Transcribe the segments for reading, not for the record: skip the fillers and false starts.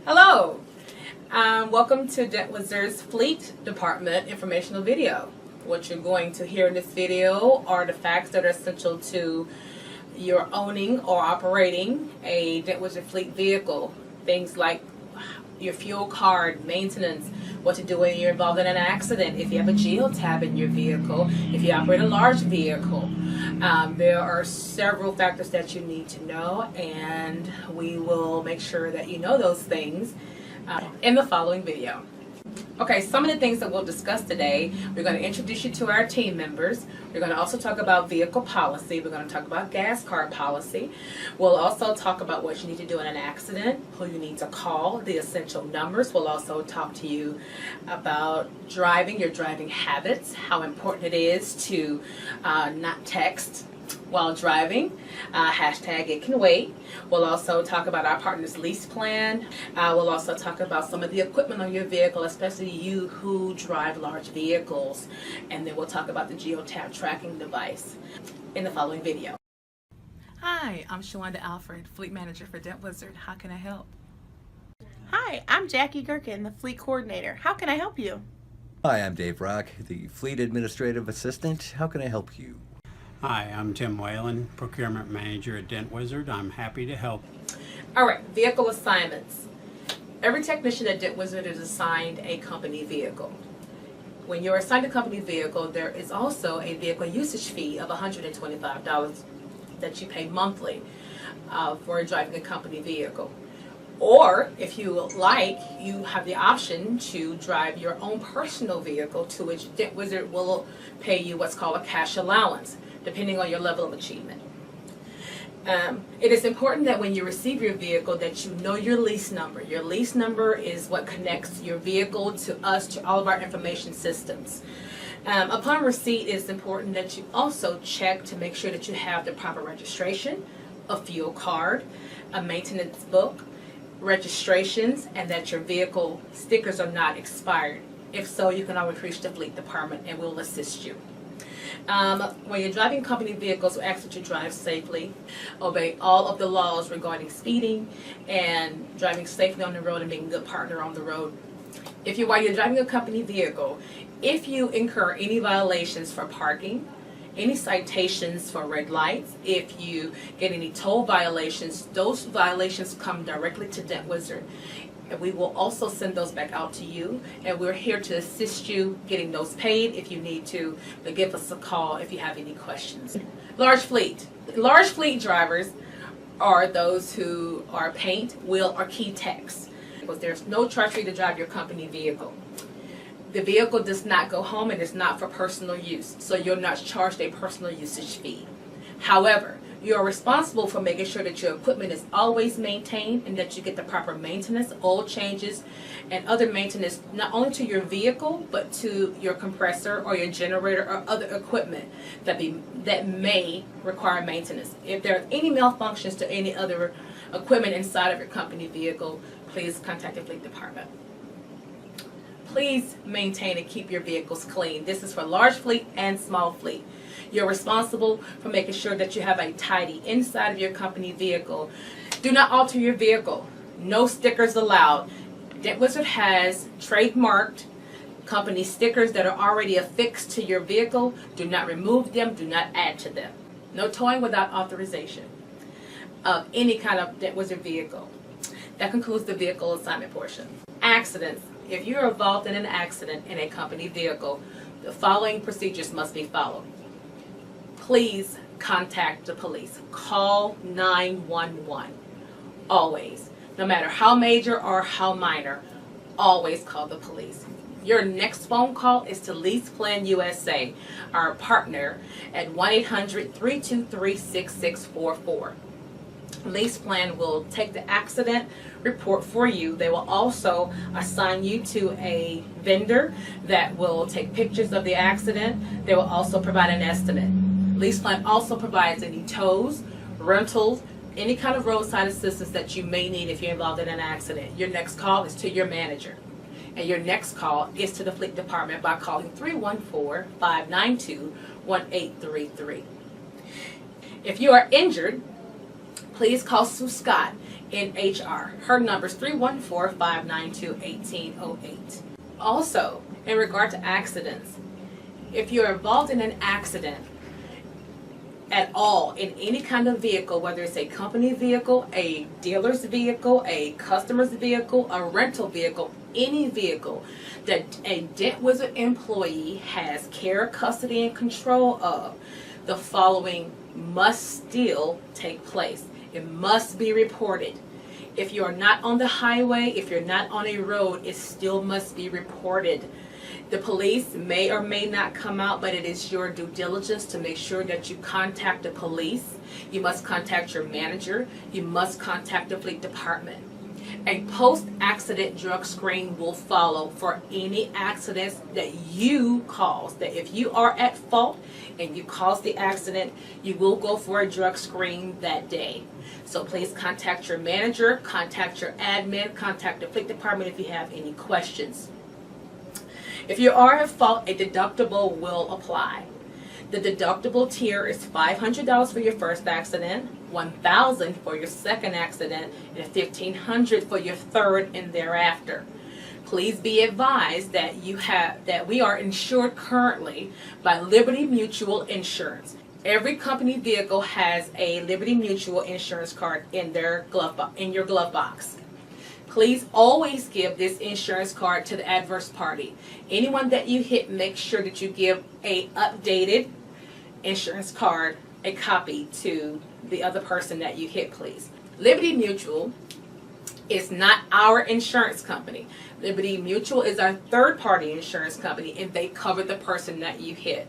Hello, welcome to Dent Wizard's Fleet Department informational video. What you're going to hear in this video are the facts that are essential to your owning or operating a Dent Wizard fleet vehicle. Things like your fuel card, maintenance, what to do when you're involved in an accident, if you have a geotab in your vehicle, if you operate a large vehicle. There are several factors that you need to know, and we will make sure that you know those things in the following video. Okay, some of the things that we'll discuss today, we're going to introduce you to our team members. We're going to also talk about vehicle policy. We're going to talk about gas card policy. We'll also talk about what you need to do in an accident, who you need to call, the essential numbers. We'll also talk to you about driving, your driving habits, how important it is to not text while driving, hashtag it can wait. We'll also talk about our partner's lease plan. We'll also talk about some of the equipment on your vehicle, especially you who drive large vehicles. And then we'll talk about the geotab tracking device in the following video. Hi, I'm Shawanda Alfred, Fleet Manager for Dent Wizard. How can I help? Hi, I'm Jackie Gherkin, the Fleet Coordinator. How can I help you? Hi, I'm Dave Rock, the Fleet Administrative Assistant. How can I help you? Hi, I'm Tim Whalen, Procurement Manager at Dent Wizard. I'm happy to help. All right, vehicle assignments. Every technician at Dent Wizard is assigned a company vehicle. When you're assigned a company vehicle, there is also a vehicle usage fee of $125 that you pay monthly for driving a company vehicle. Or, if you like, you have the option to drive your own personal vehicle, to which Dent Wizard will pay you what's called a cash allowance, depending on your level of achievement. It is important that when you receive your vehicle that you know your lease number. Your lease number is what connects your vehicle to us, to all of our information systems. Upon receipt, it's important that you also check to make sure that you have the proper registration, a fuel card, a maintenance book, registrations, and that your vehicle stickers are not expired. If so, you can always reach the Fleet Department and we'll assist you. When you're driving company vehicles, we ask that you drive safely, obey all of the laws regarding speeding, and driving safely on the road and being a good partner on the road. While you're driving a company vehicle, if you incur any violations for parking, any citations for red lights, if you get any toll violations, those violations come directly to Dent Wizard. And we will also send those back out to you, and we're here to assist you getting those paid if you need to, but give us a call if you have any questions. Large fleet drivers are those who are paint, wheel, or key techs, because there's no charge for you to drive your company vehicle. The vehicle does not go home and is not for personal use, so you're not charged a personal usage fee. However, you are responsible for making sure that your equipment is always maintained and that you get the proper maintenance, oil changes, and other maintenance, not only to your vehicle, but to your compressor or your generator or other equipment that may require maintenance. If there are any malfunctions to any other equipment inside of your company vehicle, please contact the Fleet Department. Please maintain and keep your vehicles clean. This is for large fleet and small fleet. You're responsible for making sure that you have a tidy inside of your company vehicle. Do not alter your vehicle. No stickers allowed. Dent Wizard has trademarked company stickers that are already affixed to your vehicle. Do not remove them. Do not add to them. No towing without authorization of any kind of Dent Wizard vehicle. That concludes the vehicle assignment portion. Accidents. If you're involved in an accident in a company vehicle, the following procedures must be followed. Please contact the police. Call 911. Always. No matter how major or how minor, always call the police. Your next phone call is to Lease Plan USA, our partner, at 1-800-323-6644. Lease Plan will take the accident report for you. They will also assign you to a vendor that will take pictures of the accident. They will also provide an estimate. Lease Plan also provides any tows, rentals, any kind of roadside assistance that you may need if you're involved in an accident. Your next call is to your manager. And your next call is to the Fleet Department by calling 314-592-1833. If you are injured, please call Sue Scott in HR. Her number is 314-592-1808. Also, in regard to accidents, if you're involved in an accident at all in any kind of vehicle, whether it's a company vehicle, a dealer's vehicle, a customer's vehicle, a rental vehicle, any vehicle that a Dent Wizard employee has care, custody, and control of, the following must still take place. It must be reported. If you're not on the highway, if you're not on a road, it still must be reported. The police may or may not come out, but it is your due diligence to make sure that you contact the police. You must contact your manager. You must contact the fleet department. A post-accident drug screen will follow for any accidents that you caused. That if you are at fault and you caused the accident, you will go for a drug screen that day. So please contact your manager, contact your admin, contact the fleet department if you have any questions. If you are at fault, a deductible will apply. The deductible tier is $500 for your first accident, $1,000 for your second accident, and $1,500 for your third and thereafter. Please be advised that we are insured currently by Liberty Mutual Insurance. Every company vehicle has a Liberty Mutual insurance card in your glove box. Please always give this insurance card to the adverse party. Anyone that you hit, make sure that you give a updated insurance card, a copy to the other person that you hit, please. Liberty Mutual is not our insurance company. Liberty Mutual is our third-party insurance company, and they cover the person that you hit.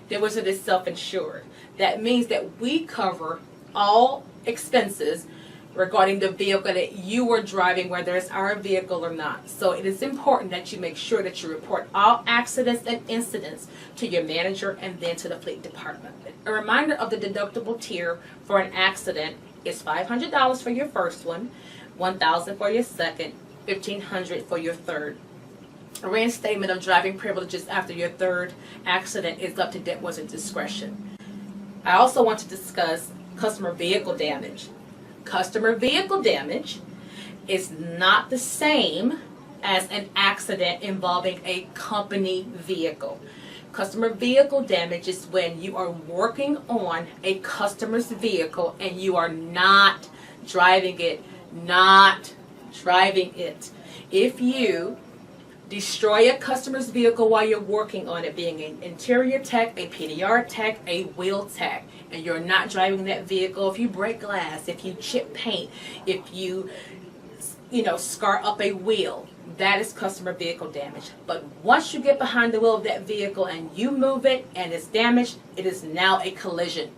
Dent Wizard is self-insured. That means that we cover all expenses regarding the vehicle that you were driving, whether it's our vehicle or not. So it is important that you make sure that you report all accidents and incidents to your manager and then to the fleet department. A reminder of the deductible tier for an accident is $500 for your first one, $1,000 for your second, $1,500 for your third. A reinstatement of driving privileges after your third accident is up to Dent Wizard's discretion. I also want to discuss customer vehicle damage. Customer vehicle damage is not the same as an accident involving a company vehicle. Customer vehicle damage is when you are working on a customer's vehicle and you are not driving it. If you destroy a customer's vehicle while you're working on it, being an interior tech, a PDR tech, a wheel tech, and you're not driving that vehicle, if you break glass, if you chip paint, if you scar up a wheel, that is customer vehicle damage. But once you get behind the wheel of that vehicle and you move it and it's damaged, it is now a collision.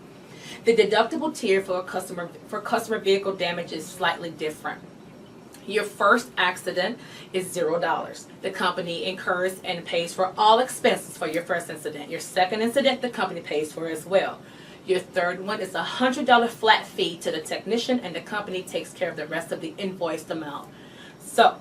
The deductible tier for customer vehicle damage is slightly different. Your first accident is $0. The company incurs and pays for all expenses for your first incident. Your second incident, the company pays for as well. Your third one is a $100 flat fee to the technician, and the company takes care of the rest of the invoiced amount. So,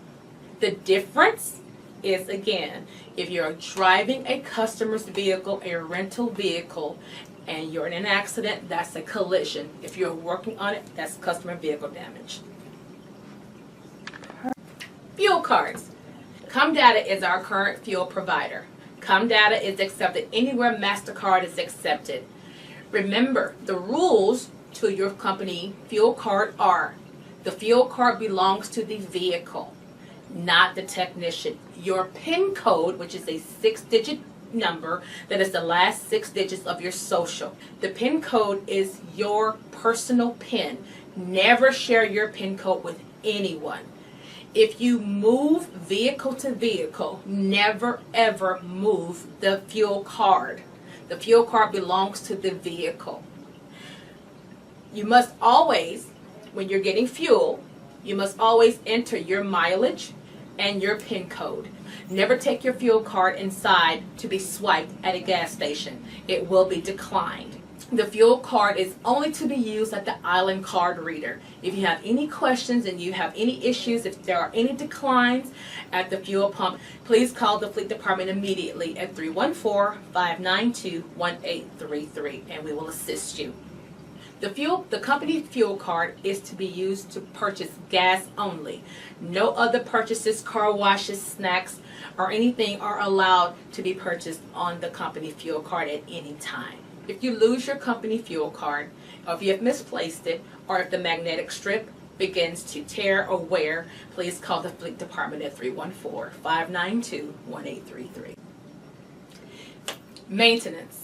the difference is, again, if you're driving a customer's vehicle, a rental vehicle, and you're in an accident, that's a collision. If you're working on it, that's customer vehicle damage. Fuel cards. Comdata is our current fuel provider. Comdata is accepted anywhere MasterCard is accepted. Remember, the rules to your company fuel card are: the fuel card belongs to the vehicle, not the technician. Your PIN code, which is a 6-digit number, that is the last 6 digits of your social. The PIN code is your personal PIN. Never share your PIN code with anyone. If you move vehicle to vehicle, never ever move the fuel card. The fuel card belongs to the vehicle. You must always, when you're getting fuel, you must always enter your mileage and your PIN code. Never take your fuel card inside to be swiped at a gas station. It will be declined. The fuel card is only to be used at the island card reader. If you have any questions and you have any issues, if there are any declines at the fuel pump, please call the fleet department immediately at 314-592-1833 and we will assist you. The company fuel card is to be used to purchase gas only. No other purchases, car washes, snacks, or anything are allowed to be purchased on the company fuel card at any time. If you lose your company fuel card, or if you have misplaced it, or if the magnetic strip begins to tear or wear, please call the Fleet Department at 314-592-1833. Maintenance.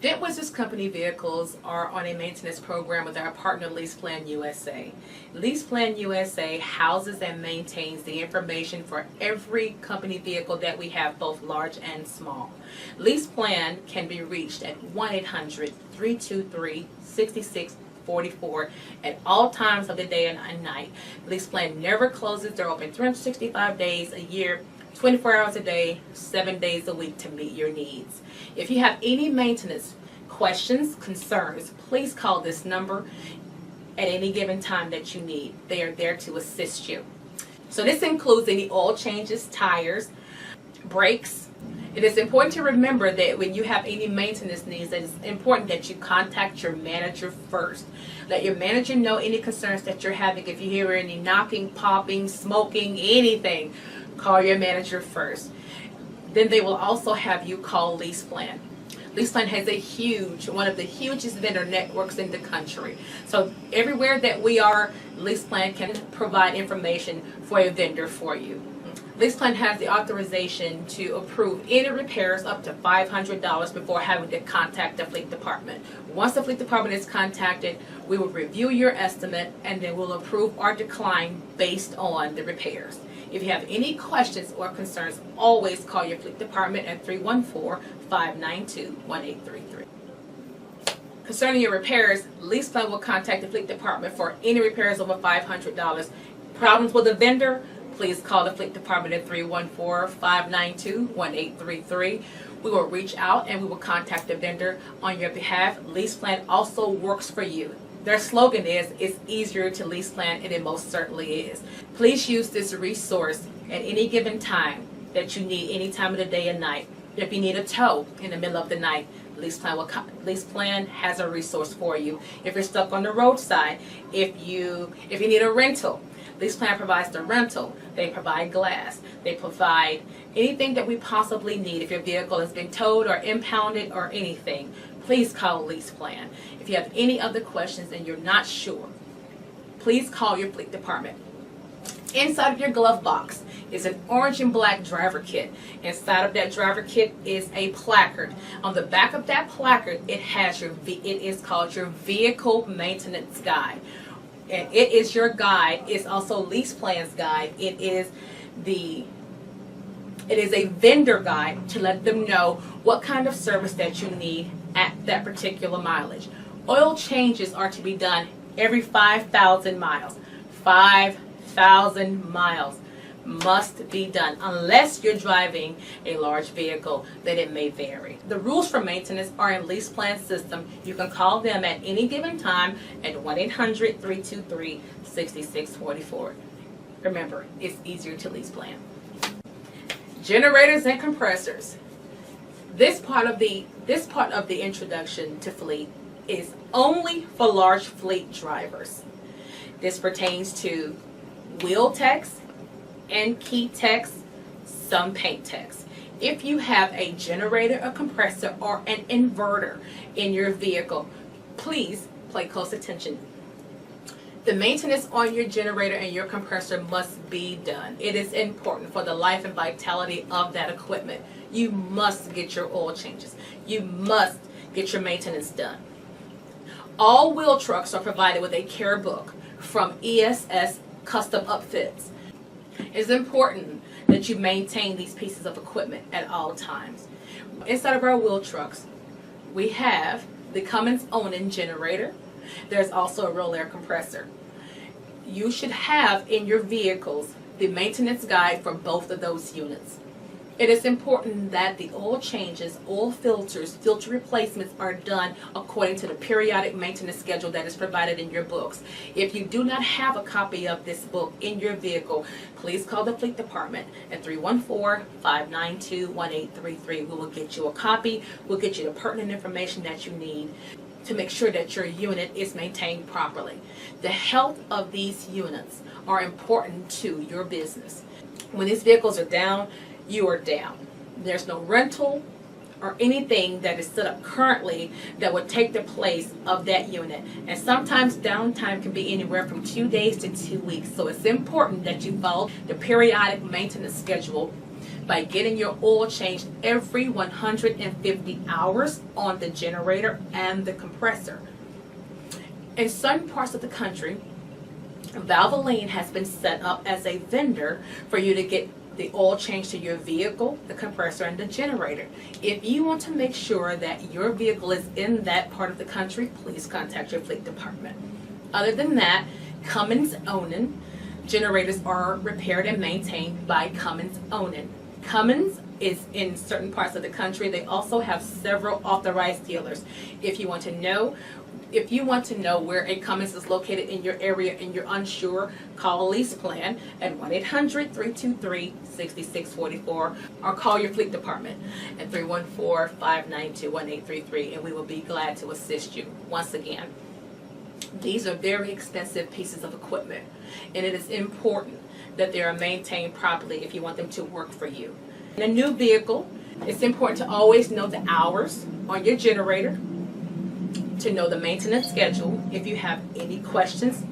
Dent Wizards Company vehicles are on a maintenance program with our partner LeasePlan USA. LeasePlan USA houses and maintains the information for every company vehicle that we have, both large and small. LeasePlan can be reached at 1-800-323-6644 at all times of the day and night. LeasePlan never closes. They're open 365 days a year, 24 hours a day, 7 days a week to meet your needs. If you have any maintenance questions, concerns, please call this number at any given time that you need. They are there to assist you. So this includes any oil changes, tires, brakes. It is important to remember that when you have any maintenance needs, it is important that you contact your manager first. Let your manager know any concerns that you're having. If you hear any knocking, popping, smoking, anything, call your manager first. Then they will also have you call LeasePlan. LeasePlan has one of the hugest vendor networks in the country. So everywhere that we are, LeasePlan can provide information for a vendor for you. LeasePlan has the authorization to approve any repairs up to $500 before having to contact the Fleet Department. Once the Fleet Department is contacted, we will review your estimate and then we'll approve or decline based on the repairs. If you have any questions or concerns, always call your Fleet Department at 314-592-1833. Concerning your repairs, LeasePlan will contact the Fleet Department for any repairs over $500. Problems with a vendor, please call the Fleet Department at 314-592-1833. We will reach out and we will contact the vendor on your behalf. LeasePlan also works for you. Their slogan is, "It's easier to LeasePlan," and it most certainly is. Please use this resource at any given time that you need, any time of the day and night. If you need a tow in the middle of the night, LeasePlan has a resource for you. If you're stuck on the roadside, if you need a rental, LeasePlan provides the rental. They provide glass. They provide anything that we possibly need. If your vehicle has been towed or impounded or anything, please call LeasePlan. If you have any other questions and you're not sure, please call your Fleet Department. Inside of your glove box is an orange and black driver kit. Inside of that driver kit is a placard. On the back of that placard, it is called your Vehicle Maintenance Guide. And it is your guide. It's also LeasePlan's guide. It is a vendor guide to let them know what kind of service that you need at that particular mileage. Oil changes are to be done every 5,000 miles. 5,000 miles must be done unless you're driving a large vehicle, then it may vary. The rules for maintenance are in LeasePlan's system. You can call them at any given time at 1-800-323-6644. Remember, it's easier to LeasePlan. Generators and compressors. This part of the introduction to fleet is only for large fleet drivers. This pertains to wheel techs and key techs, some paint techs. If you have a generator, a compressor, or an inverter in your vehicle, please pay close attention. The maintenance on your generator and your compressor must be done. It is important for the life and vitality of that equipment. You must get your oil changes. You must get your maintenance done. All wheel trucks are provided with a care book from ESS Custom Upfits. It's important that you maintain these pieces of equipment at all times. Inside of our wheel trucks, we have the Cummins Onan generator. There's also a roll air compressor. You should have in your vehicles the maintenance guide for both of those units. It is important that the oil changes, oil filters, filter replacements are done according to the periodic maintenance schedule that is provided in your books. If you do not have a copy of this book in your vehicle, please call the Fleet Department at 314-592-1833. We will get you a copy. We'll get you the pertinent information that you need to make sure that your unit is maintained properly. The health of these units are important to your business. When these vehicles are down, you are down. There's no rental or anything that is set up currently that would take the place of that unit. And sometimes downtime can be anywhere from 2 days to 2 weeks. So it's important that you follow the periodic maintenance schedule by getting your oil changed every 150 hours on the generator and the compressor. In certain parts of the country, Valvoline has been set up as a vendor for you to get the oil change to your vehicle, the compressor, and the generator. If you want to make sure that your vehicle is in that part of the country, please contact your fleet department. Other than that, Cummins Onan generators are repaired and maintained by Cummins Onan. Cummins is in certain parts of the country. They also have several authorized dealers. If you want to know where a Cummins is located in your area and you're unsure, call Lease Plan at 1-800-323-6644 or call your fleet department at 314-592-1833 and we will be glad to assist you. Once again, these are very expensive pieces of equipment and it is important that they are maintained properly if you want them to work for you. In a new vehicle, it's important to always know the hours on your generator, to know the maintenance schedule. If you have any questions,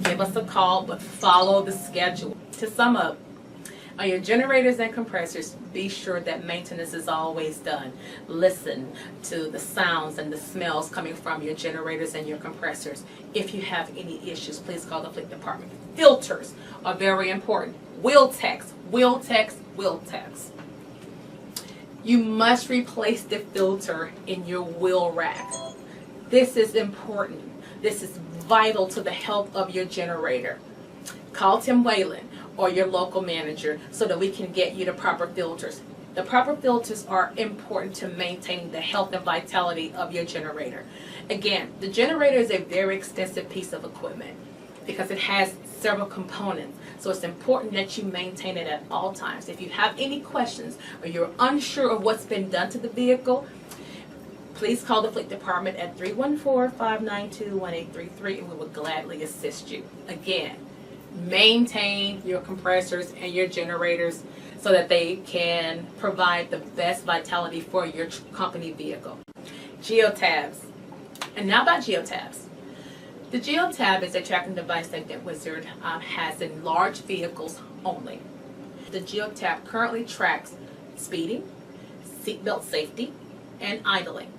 give us a call, but follow the schedule. To sum up, on your generators and compressors, be sure that maintenance is always done. Listen to the sounds and the smells coming from your generators and your compressors. If you have any issues, please call the fleet department. Filters are very important. Wheel techs. You must replace the filter in your wheel rack. This is important. This is vital to the health of your generator. Call Tim Whalen or your local manager so that we can get you the proper filters. The proper filters are important to maintaining the health and vitality of your generator. Again, the generator is a very extensive piece of equipment because it has several components. So it's important that you maintain it at all times. If you have any questions or you're unsure of what's been done to the vehicle, please call the fleet department at 314-592-1833 and we will gladly assist you. Again, maintain your compressors and your generators so that they can provide the best vitality for your company vehicle. Geotabs. And now about Geotabs. The Geotab is a tracking device that DentWizard has in large vehicles only. The Geotab currently tracks speeding, seatbelt safety, and idling.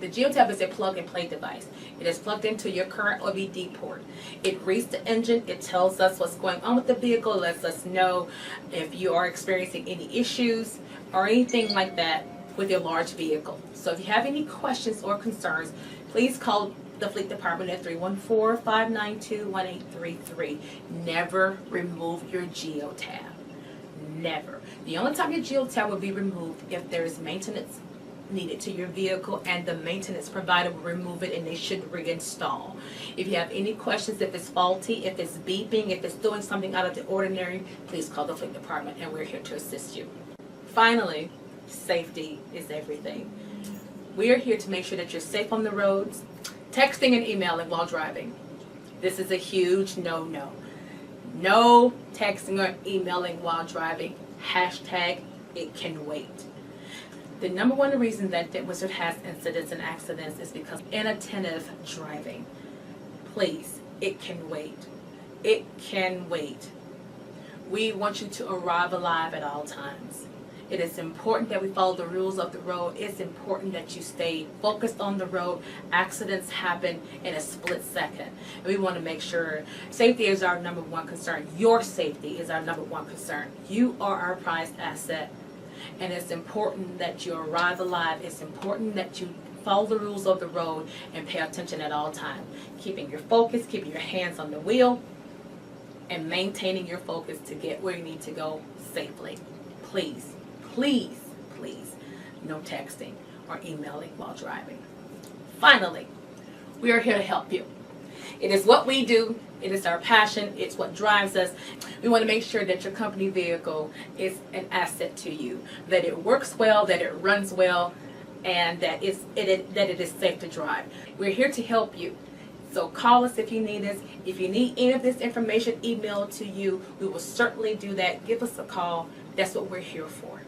The Geotab is a plug-and-play device. It is plugged into your current OBD port. It reads the engine. It tells us what's going on with the vehicle. It lets us know if you are experiencing any issues or anything like that with your large vehicle. So if you have any questions or concerns, please call the fleet department at 314-592-1833. Never remove your Geotab. Never. The only time your Geotab will be removed if there is maintenance needed to your vehicle and the maintenance provider will remove it and they should reinstall. If you have any questions, if it's faulty, if it's beeping, if it's doing something out of the ordinary, please call the fleet department and we're here to assist you. Finally, safety is everything. We are here to make sure that you're safe on the roads. Texting and emailing while driving. This is a huge no-no. No texting or emailing while driving. Hashtag it can wait. The number one reason that DentWizard has incidents and accidents is because of inattentive driving. Please, it can wait. It can wait. We want you to arrive alive at all times. It is important that we follow the rules of the road. It's important that you stay focused on the road. Accidents happen in a split second. And we want to make sure safety is our number one concern. Your safety is our number one concern. You are our prized asset. And it's important that you arrive alive. It's important that you follow the rules of the road and pay attention at all times. Keeping your focus, keeping your hands on the wheel, and maintaining your focus to get where you need to go safely. Please, please, please, no texting or emailing while driving. Finally, we are here to help you. It is what we do. It is our passion. It's what drives us. We want to make sure that your company vehicle is an asset to you, that it works well, that it runs well, and that it is safe to drive. We're here to help you. So call us if you need us. If you need any of this information emailed to you, we will certainly do that. Give us a call. That's what we're here for.